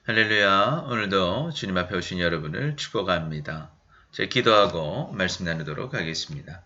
할렐루야. 오늘도 주님 앞에 오신 여러분을 축복합니다. 제 기도하고 말씀 나누도록 하겠습니다.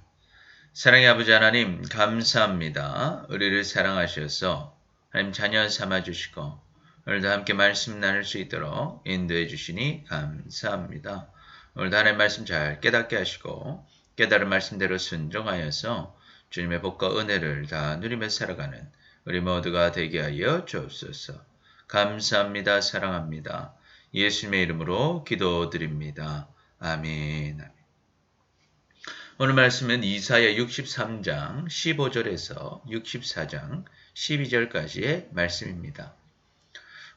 사랑의 아버지 하나님 감사합니다. 우리를 사랑하셔서 하나님 자녀 삼아주시고 오늘도 함께 말씀 나눌 수 있도록 인도해 주시니 감사합니다. 오늘도 하나님 말씀 잘 깨닫게 하시고 깨달은 말씀대로 순종하여서 주님의 복과 은혜를 다 누리며 살아가는 우리 모두가 되게 하여 주옵소서. 감사합니다. 사랑합니다. 예수님의 이름으로 기도드립니다. 아멘. 오늘 말씀은 이사야 63장 15절에서 64장 12절까지의 말씀입니다.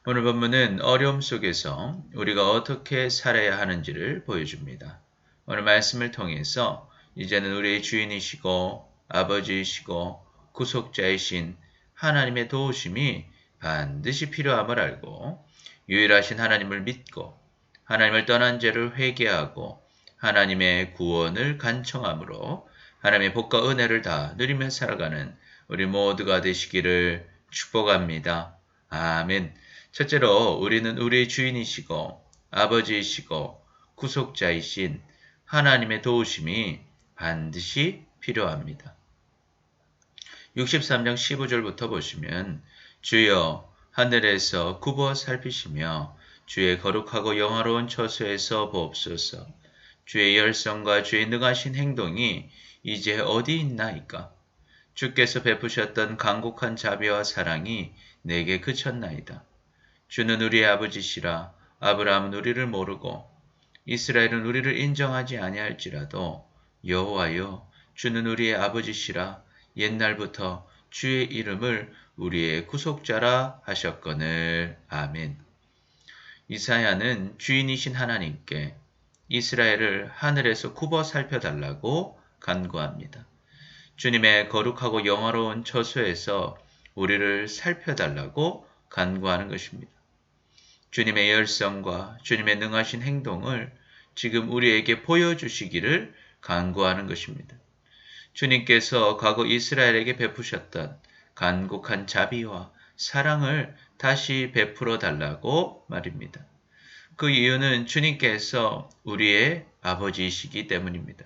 오늘 본문은 어려움 속에서 우리가 어떻게 살아야 하는지를 보여줍니다. 오늘 말씀을 통해서 이제는 우리의 주인이시고 아버지이시고 구속자이신 하나님의 도우심이 반드시 필요함을 알고 유일하신 하나님을 믿고 하나님을 떠난 죄를 회개하고 하나님의 구원을 간청함으로 하나님의 복과 은혜를 다 누리며 살아가는 우리 모두가 되시기를 축복합니다. 아멘. 첫째로 우리는 우리의 주인이시고 아버지이시고 구속자이신 하나님의 도우심이 반드시 필요합니다. 63장 15절부터 보시면 주여 하늘에서 굽어 살피시며 주의 거룩하고 영화로운 처소에서 보옵소서. 주의 열성과 주의 능하신 행동이 이제 어디 있나이까? 주께서 베푸셨던 간곡한 자비와 사랑이 내게 그쳤나이다. 주는 우리의 아버지시라. 아브라함은 우리를 모르고 이스라엘은 우리를 인정하지 아니할지라도 여호와여 주는 우리의 아버지시라. 옛날부터 주의 이름을 우리의 구속자라 하셨거늘. 아멘. 이사야는 주인이신 하나님께 이스라엘을 하늘에서 굽어 살펴달라고 간구합니다. 주님의 거룩하고 영화로운 처소에서 우리를 살펴달라고 간구하는 것입니다. 주님의 열성과 주님의 능하신 행동을 지금 우리에게 보여주시기를 간구하는 것입니다. 주님께서 과거 이스라엘에게 베푸셨던 간곡한 자비와 사랑을 다시 베풀어 달라고 말입니다. 그 이유는 주님께서 우리의 아버지이시기 때문입니다.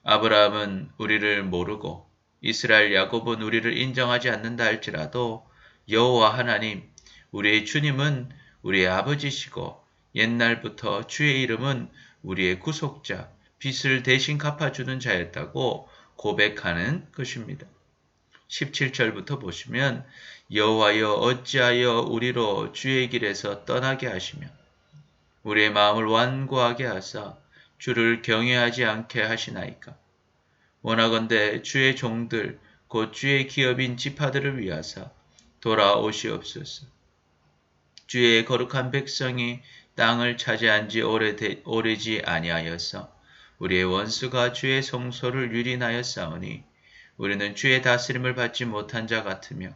아브라함은 우리를 모르고 이스라엘 야곱은 우리를 인정하지 않는다 할지라도 여호와 하나님, 우리의 주님은 우리의 아버지시고 옛날부터 주의 이름은 우리의 구속자, 빚을 대신 갚아주는 자였다고 고백하는 것입니다. 17절부터 보시면 여호와여 어찌하여 우리로 주의 길에서 떠나게 하시며 우리의 마음을 완고하게 하사 주를 경외하지 않게 하시나이까. 원하건대 주의 종들 곧 주의 기업인 지파들을 위하사 돌아오시옵소서. 주의 거룩한 백성이 땅을 차지한 지 오래지 아니하여서 우리의 원수가 주의 성소를 유린하였사오니 우리는 주의 다스림을 받지 못한 자 같으며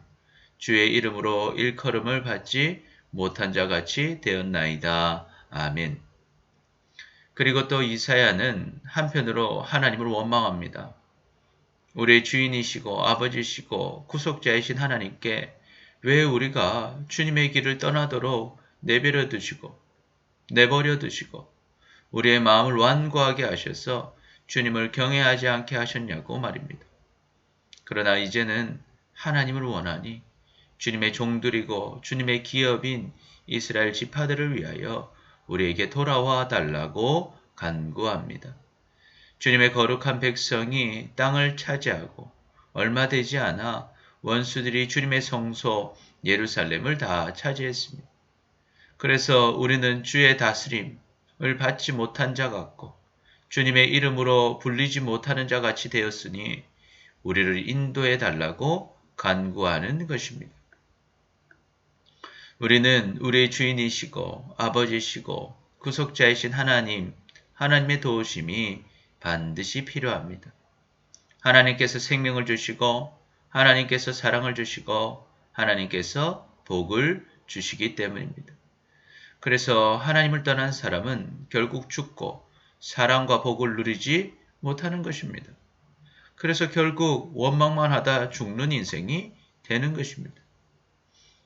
주의 이름으로 일컬음을 받지 못한 자 같이 되었나이다. 아멘. 그리고 또 이사야는 한편으로 하나님을 원망합니다. 우리의 주인이시고 아버지시고 구속자이신 하나님께 왜 우리가 주님의 길을 떠나도록 내버려 두시고 우리의 마음을 완고하게 하셔서 주님을 경외하지 않게 하셨냐고 말입니다. 그러나 이제는 하나님을 원하니 주님의 종들이고 주님의 기업인 이스라엘 지파들을 위하여 우리에게 돌아와 달라고 간구합니다. 주님의 거룩한 백성이 땅을 차지하고 얼마 되지 않아 원수들이 주님의 성소 예루살렘을 다 차지했습니다. 그래서 우리는 주의 다스림을 받지 못한 자 같고 주님의 이름으로 불리지 못하는 자 같이 되었으니 우리를 인도해 달라고 간구하는 것입니다. 우리는 우리의 주인이시고 아버지시고 구속자이신 하나님의 도우심이 반드시 필요합니다. 하나님께서 생명을 주시고 하나님께서 사랑을 주시고 하나님께서 복을 주시기 때문입니다. 그래서 하나님을 떠난 사람은 결국 죽고 사랑과 복을 누리지 못하는 것입니다. 그래서 결국 원망만 하다 죽는 인생이 되는 것입니다.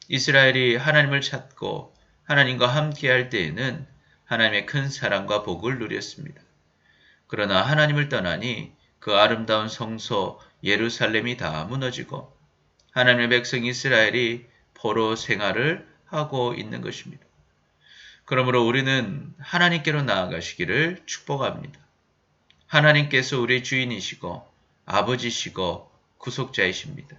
이스라엘이 하나님을 찾고 하나님과 함께할 때에는 하나님의 큰 사랑과 복을 누렸습니다. 그러나 하나님을 떠나니 그 아름다운 성소 예루살렘이 다 무너지고 하나님의 백성 이스라엘이 포로 생활을 하고 있는 것입니다. 그러므로 우리는 하나님께로 나아가시기를 축복합니다. 하나님께서 우리의 주인이시고 아버지시고 구속자이십니다.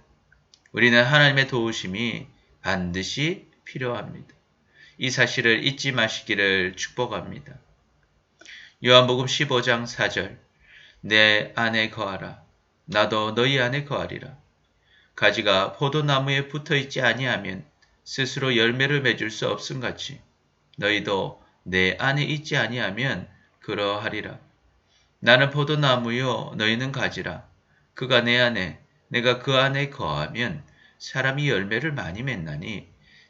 우리는 하나님의 도우심이 반드시 필요합니다. 이 사실을 잊지 마시기를 축복합니다. 요한복음 15장 4절 내 안에 거하라. 나도 너희 안에 거하리라. 가지가 포도나무에 붙어있지 아니하면 스스로 열매를 맺을 수 없음같이 너희도 내 안에 있지 아니하면 그러하리라. 나는 포도나무요 너희는 가지라. 그가 내 안에 내가 그 안에 거하면 사람이 열매를 많이 맺나니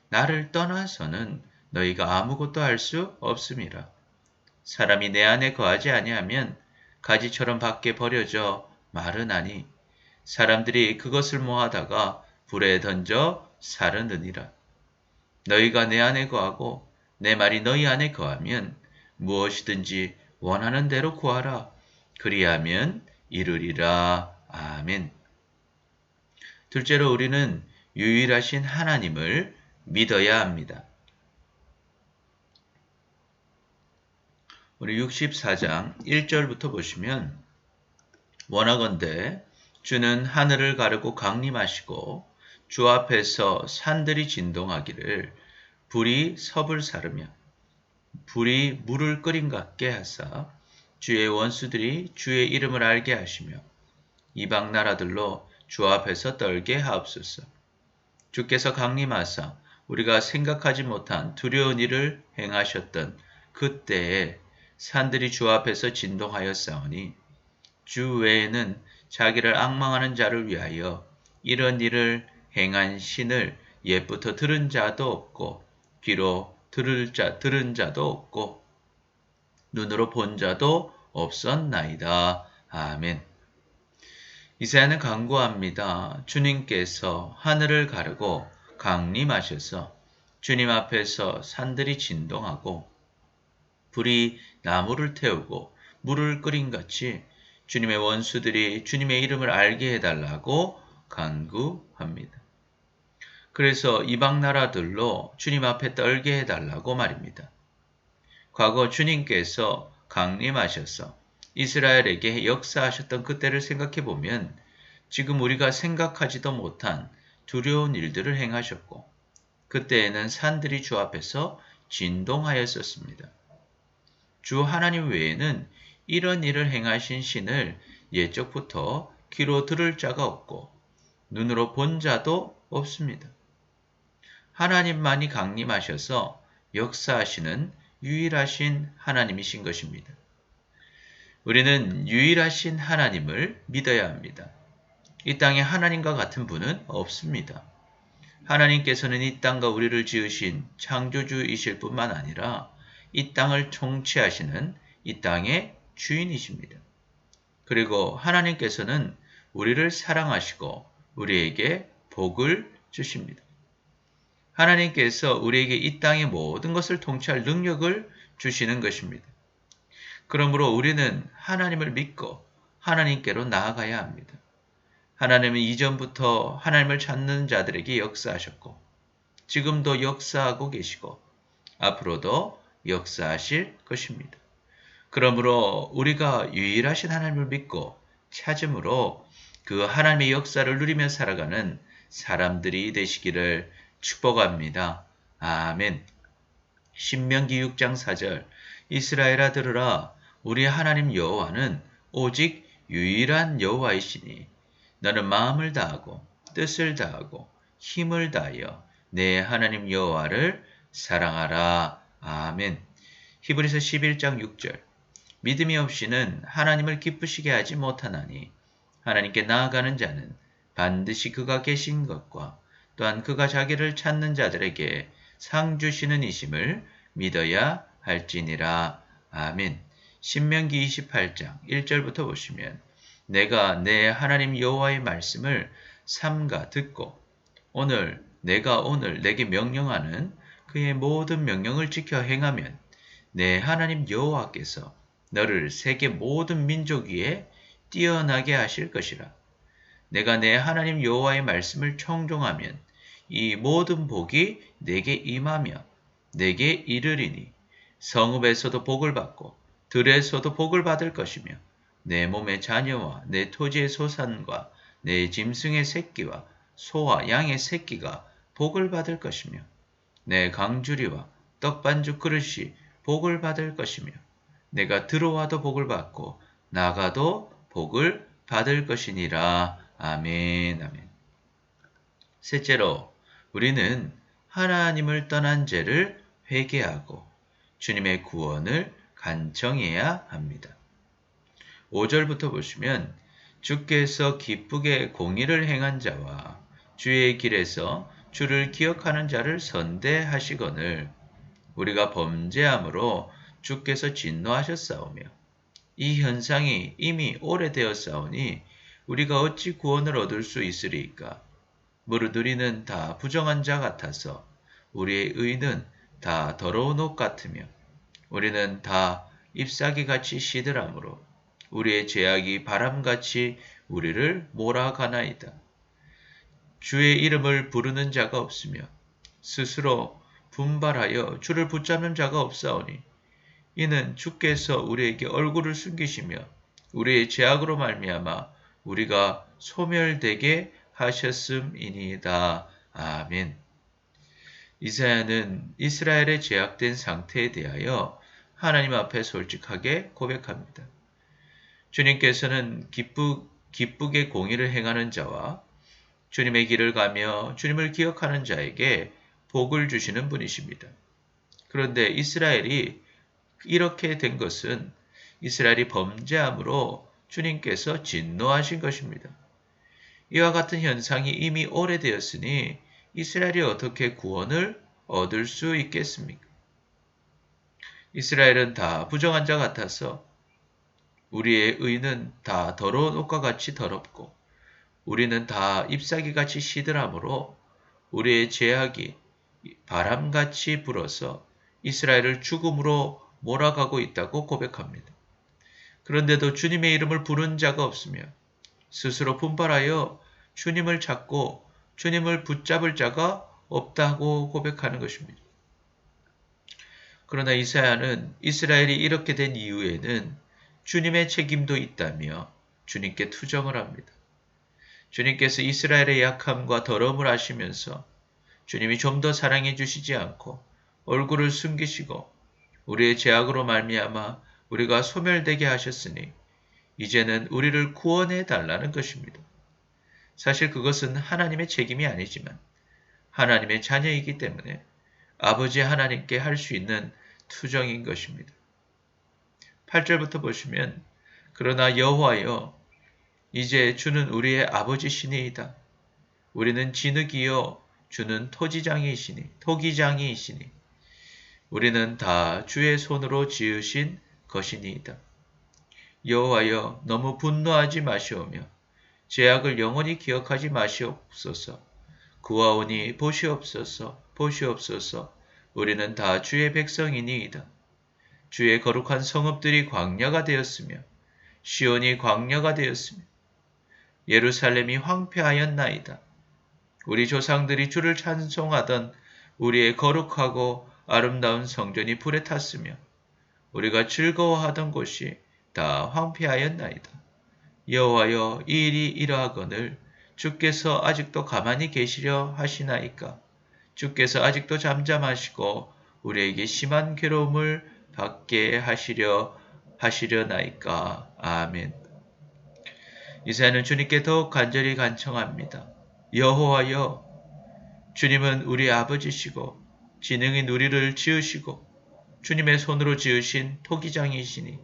나를 떠나서는 너희가 아무것도 할 수 없음이라. 사람이 내 안에 거하지 아니하면 가지처럼 밖에 버려져 마르나니 사람들이 그것을 모아다가 불에 던져 사르느니라. 너희가 내 안에 거하고 내 말이 너희 안에 거하면 무엇이든지 원하는 대로 구하라. 그리하면 이루리라. 아멘. 둘째로 우리는 유일하신 하나님을 믿어야 합니다. 우리 64장 1절부터 보시면 원하건대 주는 하늘을 가르고 강림하시고 주 앞에서 산들이 진동하기를 불이 섭을 사르며 불이 물을 끓인 같게 하사 주의 원수들이 주의 이름을 알게 하시며 이방 나라들로 주 앞에서 떨게 하옵소서. 주께서 강림하사 우리가 생각하지 못한 두려운 일을 행하셨던 그때에 산들이 주 앞에서 진동하였사오니 주 외에는 자기를 앙망하는 자를 위하여 이런 일을 행한 신을 옛부터 들은 자도 없고 귀로 들은 자도 없고 눈으로 본 자도 없었나이다. 아멘. 이사야는 간구합니다. 주님께서 하늘을 가르고 강림하셔서 주님 앞에서 산들이 진동하고 불이 나무를 태우고 물을 끓인 같이 주님의 원수들이 주님의 이름을 알게 해달라고 간구합니다. 그래서 이방 나라들로 주님 앞에 떨게 해달라고 말입니다. 과거 주님께서 강림하셔서 이스라엘에게 역사하셨던 그때를 생각해 보면 지금 우리가 생각하지도 못한 두려운 일들을 행하셨고 그때에는 산들이 주 앞에서 진동하였었습니다. 주 하나님 외에는 이런 일을 행하신 신을 예적부터 귀로 들을 자가 없고 눈으로 본 자도 없습니다. 하나님만이 강림하셔서 역사하시는 유일하신 하나님이신 것입니다. 우리는 유일하신 하나님을 믿어야 합니다. 이 땅에 하나님과 같은 분은 없습니다. 하나님께서는 이 땅과 우리를 지으신 창조주이실 뿐만 아니라 이 땅을 통치하시는 이 땅의 주인이십니다. 그리고 하나님께서는 우리를 사랑하시고 우리에게 복을 주십니다. 하나님께서 우리에게 이 땅의 모든 것을 통치할 능력을 주시는 것입니다. 그러므로 우리는 하나님을 믿고 하나님께로 나아가야 합니다. 하나님은 이전부터 하나님을 찾는 자들에게 역사하셨고 지금도 역사하고 계시고 앞으로도 역사하실 것입니다. 그러므로 우리가 유일하신 하나님을 믿고 찾음으로 그 하나님의 역사를 누리며 살아가는 사람들이 되시기를 축복합니다. 아멘. 신명기 6장 4절 이스라엘아 들으라 우리 하나님 여호와는 오직 유일한 여호와이시니 너는 마음을 다하고 뜻을 다하고 힘을 다하여 내 하나님 여호와를 사랑하라. 아멘. 히브리서 11장 6절 믿음이 없이는 하나님을 기쁘시게 하지 못하나니 하나님께 나아가는 자는 반드시 그가 계신 것과 또한 그가 자기를 찾는 자들에게 상 주시는 이심을 믿어야 할지니라. 아멘. 신명기 28장 1절부터 보시면 내가 내 하나님 여호와의 말씀을 삼가 듣고 내가 오늘 내게 명령하는 그의 모든 명령을 지켜 행하면 내 하나님 여호와께서 너를 세계 모든 민족 위에 뛰어나게 하실 것이라. 내가 내 하나님 여호와의 말씀을 청종하면 이 모든 복이 내게 임하며 내게 이르리니 성읍에서도 복을 받고 들에서도 복을 받을 것이며 내 몸의 자녀와 내 토지의 소산과 내 짐승의 새끼와 소와 양의 새끼가 복을 받을 것이며 내 강주리와 떡반죽 그릇이 복을 받을 것이며 내가 들어와도 복을 받고 나가도 복을 받을 것이니라. 아멘. 아멘. 셋째로 우리는 하나님을 떠난 죄를 회개하고 주님의 구원을 간청해야 합니다. 5절부터 보시면 주께서 기쁘게 공의를 행한 자와 주의 길에서 주를 기억하는 자를 선대하시거늘 우리가 범죄함으로 주께서 진노하셨사오며 이 현상이 이미 오래되었사오니 우리가 어찌 구원을 얻을 수 있으리이까. 무릇 우리는 다 부정한 자 같아서 우리의 의는 다 더러운 옷 같으며 우리는 다 잎사귀같이 시들하므로 우리의 죄악이 바람같이 우리를 몰아가나이다. 주의 이름을 부르는 자가 없으며 스스로 분발하여 주를 붙잡는 자가 없사오니 이는 주께서 우리에게 얼굴을 숨기시며 우리의 죄악으로 말미암아 우리가 소멸되게 하셨음이니이다. 아멘. 이사야는 이스라엘의 죄악된 상태에 대하여 하나님 앞에 솔직하게 고백합니다. 주님께서는 기쁘게 공의를 행하는 자와 주님의 길을 가며 주님을 기억하는 자에게 복을 주시는 분이십니다. 그런데 이스라엘이 이렇게 된 것은 이스라엘이 범죄함으로 주님께서 진노하신 것입니다. 이와 같은 현상이 이미 오래되었으니 이스라엘이 어떻게 구원을 얻을 수 있겠습니까? 이스라엘은 다 부정한 자 같아서 우리의 의는 다 더러운 옷과 같이 더럽고 우리는 다 잎사귀같이 시들하므로 우리의 죄악이 바람같이 불어서 이스라엘을 죽음으로 몰아가고 있다고 고백합니다. 그런데도 주님의 이름을 부른 자가 없으며 스스로 분발하여 주님을 찾고 주님을 붙잡을 자가 없다고 고백하는 것입니다. 그러나 이사야는 이스라엘이 이렇게 된 이유에는 주님의 책임도 있다며 주님께 투정을 합니다. 주님께서 이스라엘의 약함과 더러움을 아시면서 주님이 좀 더 사랑해 주시지 않고 얼굴을 숨기시고 우리의 죄악으로 말미암아 우리가 소멸되게 하셨으니 이제는 우리를 구원해 달라는 것입니다. 사실 그것은 하나님의 책임이 아니지만 하나님의 자녀이기 때문에 아버지 하나님께 할 수 있는 투정인 것입니다. 8절부터 보시면 그러나 여호와여 이제 주는 우리의 아버지시니이다. 우리는 진흙이요 주는 토기장이시니 우리는 다 주의 손으로 지으신 것이니이다. 여호와여 너무 분노하지 마시오며 죄악을 영원히 기억하지 마시옵소서. 구하오니 보시옵소서. 우리는 다 주의 백성이니이다. 주의 거룩한 성읍들이 광야가 되었으며 시온이 광야가 되었으며 예루살렘이 황폐하였나이다. 우리 조상들이 주를 찬송하던 우리의 거룩하고 아름다운 성전이 불에 탔으며 우리가 즐거워하던 곳이 다 황폐하였나이다. 여호와여 이 일이 이러하거늘 주께서 아직도 가만히 계시려 하시나이까. 주께서 아직도 잠잠하시고 우리에게 심한 괴로움을 받게 하시려나이까. 아멘. 이사야는 주님께 더욱 간절히 간청합니다. 여호와여 주님은 우리 아버지시고 지능인 우리를 지으시고 주님의 손으로 지으신 토기장이시니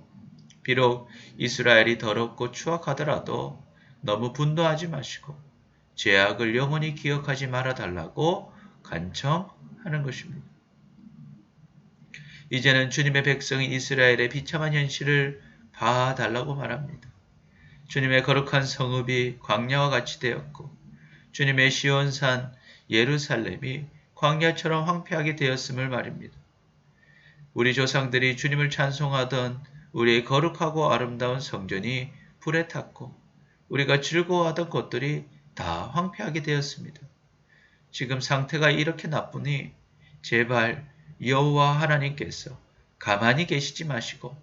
비록 이스라엘이 더럽고 추악하더라도 너무 분노하지 마시고 죄악을 영원히 기억하지 말아달라고 간청하는 것입니다. 이제는 주님의 백성인 이스라엘의 비참한 현실을 봐달라고 말합니다. 주님의 거룩한 성읍이 광야와 같이 되었고 주님의 시온산 예루살렘이 광야처럼 황폐하게 되었음을 말입니다. 우리 조상들이 주님을 찬송하던 우리의 거룩하고 아름다운 성전이 불에 탔고 우리가 즐거워하던 것들이 다 황폐하게 되었습니다. 지금 상태가 이렇게 나쁘니 제발 여호와 하나님께서 가만히 계시지 마시고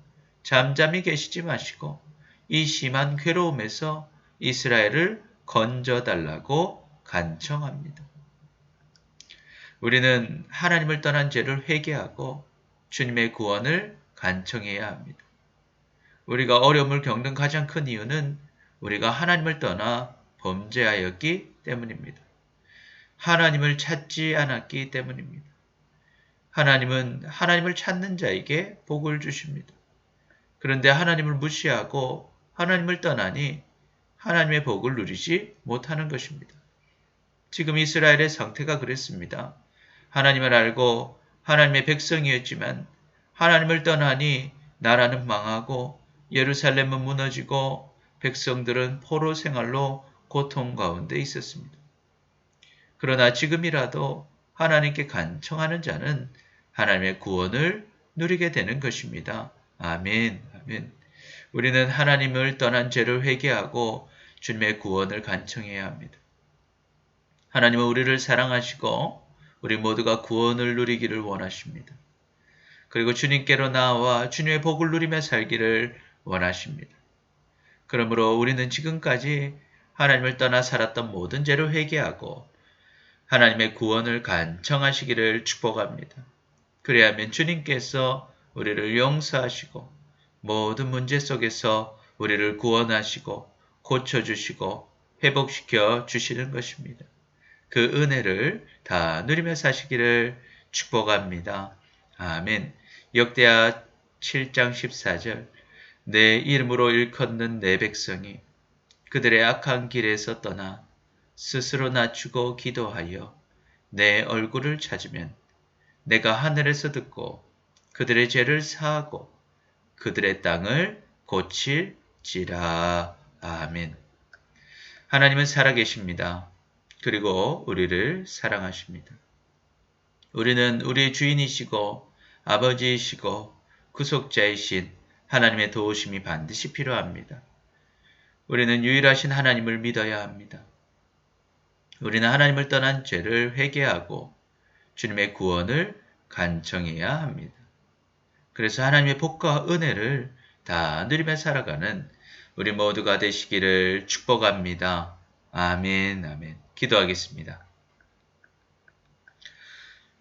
잠잠히 계시지 마시고 이 심한 괴로움에서 이스라엘을 건져달라고 간청합니다. 우리는 하나님을 떠난 죄를 회개하고 주님의 구원을 간청해야 합니다. 우리가 어려움을 겪는 가장 큰 이유는 우리가 하나님을 떠나 범죄하였기 때문입니다. 하나님을 찾지 않았기 때문입니다. 하나님은 하나님을 찾는 자에게 복을 주십니다. 그런데 하나님을 무시하고 하나님을 떠나니 하나님의 복을 누리지 못하는 것입니다. 지금 이스라엘의 상태가 그랬습니다. 하나님을 알고 하나님의 백성이었지만 하나님을 떠나니 나라는 망하고 예루살렘은 무너지고 백성들은 포로 생활로 고통 가운데 있었습니다. 그러나 지금이라도 하나님께 간청하는 자는 하나님의 구원을 누리게 되는 것입니다. 아멘, 아멘. 우리는 하나님을 떠난 죄를 회개하고 주님의 구원을 간청해야 합니다. 하나님은 우리를 사랑하시고 우리 모두가 구원을 누리기를 원하십니다. 그리고 주님께로 나아와 주님의 복을 누리며 살기를 원하십니다. 그러므로 우리는 지금까지 하나님을 떠나 살았던 모든 죄를 회개하고 하나님의 구원을 간청하시기를 축복합니다. 그래야만 주님께서 우리를 용서하시고 모든 문제 속에서 우리를 구원하시고 고쳐주시고 회복시켜 주시는 것입니다. 그 은혜를 다 누리며 사시기를 축복합니다. 아멘. 역대하 7장 14절 내 이름으로 일컫는 내 백성이 그들의 악한 길에서 떠나 스스로 낮추고 기도하여 내 얼굴을 찾으면 내가 하늘에서 듣고 그들의 죄를 사하고 그들의 땅을 고칠지라. 아멘. 하나님은 살아계십니다. 그리고 우리를 사랑하십니다. 우리는 우리의 주인이시고 아버지이시고 구속자이신 하나님의 도우심이 반드시 필요합니다. 우리는 유일하신 하나님을 믿어야 합니다. 우리는 하나님을 떠난 죄를 회개하고 주님의 구원을 간청해야 합니다. 그래서 하나님의 복과 은혜를 다 누리며 살아가는 우리 모두가 되시기를 축복합니다. 아멘, 아멘. 기도하겠습니다.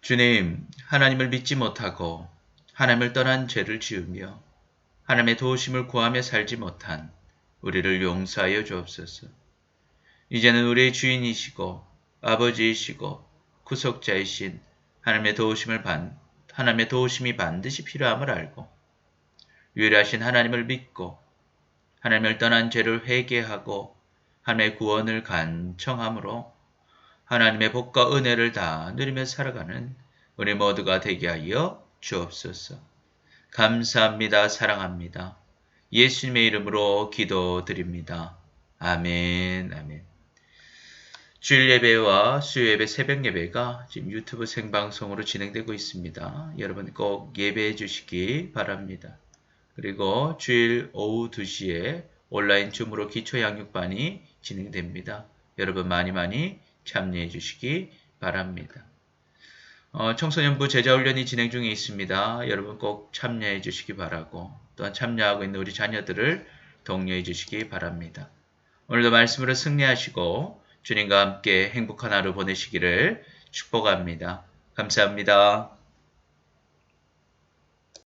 주님, 하나님을 믿지 못하고 하나님을 떠난 죄를 지으며 하나님의 도우심을 구하며 살지 못한 우리를 용서하여 주옵소서. 이제는 우리의 주인이시고 아버지이시고 구속자이신 하나님의 도우심이 반드시 필요함을 알고 유일하신 하나님을 믿고 하나님을 떠난 죄를 회개하고 하나님의 구원을 간청함으로 하나님의 복과 은혜를 다 누리며 살아가는 우리 모두가 되게 하여 주옵소서. 감사합니다. 사랑합니다. 예수님의 이름으로 기도드립니다. 아멘, 아멘. 주일 예배와 수요 예배, 새벽 예배가 지금 유튜브 생방송으로 진행되고 있습니다. 여러분 꼭 예배해 주시기 바랍니다. 그리고 주일 오후 2시에 온라인 줌으로 기초 양육반이 진행됩니다. 여러분 많이 참여해 주시기 바랍니다. 청소년부 제자훈련이 진행 중에 있습니다. 여러분 꼭 참여해 주시기 바라고 또한 참여하고 있는 우리 자녀들을 독려해 주시기 바랍니다. 오늘도 말씀으로 승리하시고 주님과 함께 행복한 하루 보내시기를 축복합니다. 감사합니다.